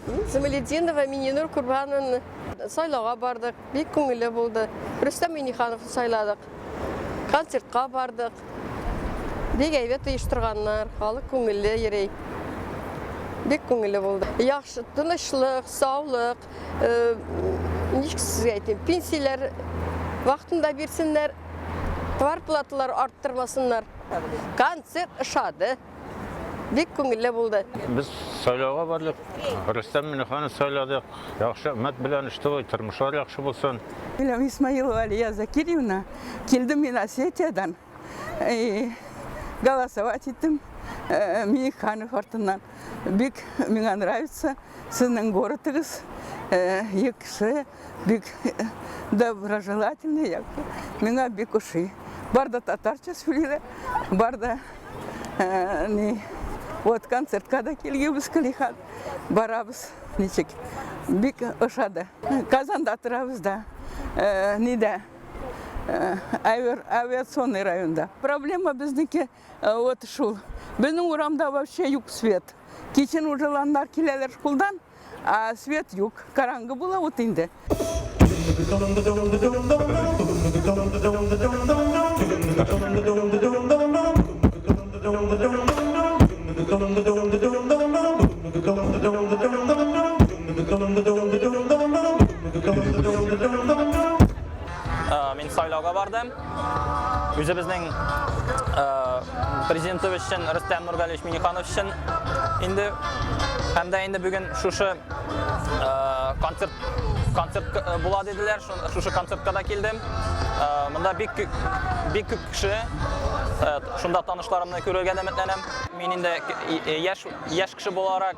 Замалетдинова, Мининур Курбановна сайлауға бардық, бек көңілі болды. Рүстем Минихановты сайладық, концертқа бардық. Бек әйбет ұйыштырғаннар, халық көңілі ерей. Бек көңілі болды. Яқшы, тынышлық, саулық, нешкі сізге айтайын, пенсиялар вақтында берсінлер, квартплаталар арттырмасынлар. Концерт ұшады. Бек көңілі болды. Biz saylauğa bardıq. Rüstem Minixanov sayladık. Yaxşı ümmet bilen işte o tırmışlar yaxşı bolsun. Bilem İsmailova Aliya Zakirevna, келдім мен Осетиядан. Голосовать еттім Миниханов артынан. Бек меңа нравится, сіздің городыңыз. Екші, бек доброжелательный, меңа бек ұши. Барда татарча сөйледі, барда вот концертқа да келгенбіз Калихан. Барабыз, нечек, бек ұшады. Казанда тұрабыз да, неде, авиационный районда. Проблема біздікі вот шул. Біздің урамда вообще юг свет. Кечен ұжыландар келелер школдан, а свет юг. Караңғы бұла вот енді. Мен сайлауға бардым. Өзіміздің президентіміз үшін Рүстем Нұрғалиевич Миниханов үшін енді бүгін шушы концерт болады деділер. Шушы концертқа да келдім. Мұнда бек көп кіші. Шунда танышларымны көрерге де үмітләнем. Мен енді яш кіші боларак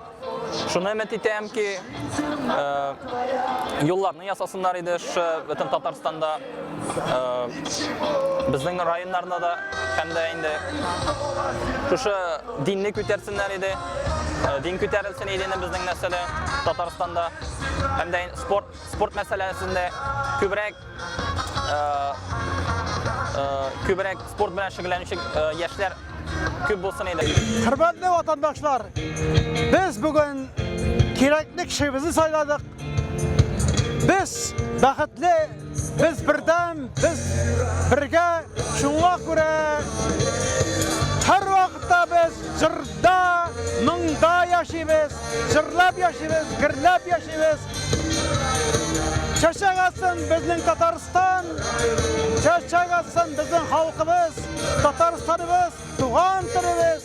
шуны үміт етем ки yollarını yasasınlar idi bütün Tatarstanda bizning rayonlarında da hem de indi şu dinni kötersinler idi. Din köterilsin idi bizning mesele Tatarstanda hem de sport meselesinde kübrek sport bilen şekillenmiş yaşlar köp bolsun idi. Hürmetli vatandaşlar, biz bugün kerakli kişimizi sayladık. Biz baxtli, biz birdam, biz birga. Şunga göre her vaqtda biz jırda, mingda yaşaymiz, jırlab yaşaymiz, girlab yaşaymiz. Çaşagasın bizning Tatariston, çaşagasın bizning xalqimiz, Tataristanimiz, tuğan tilimiz.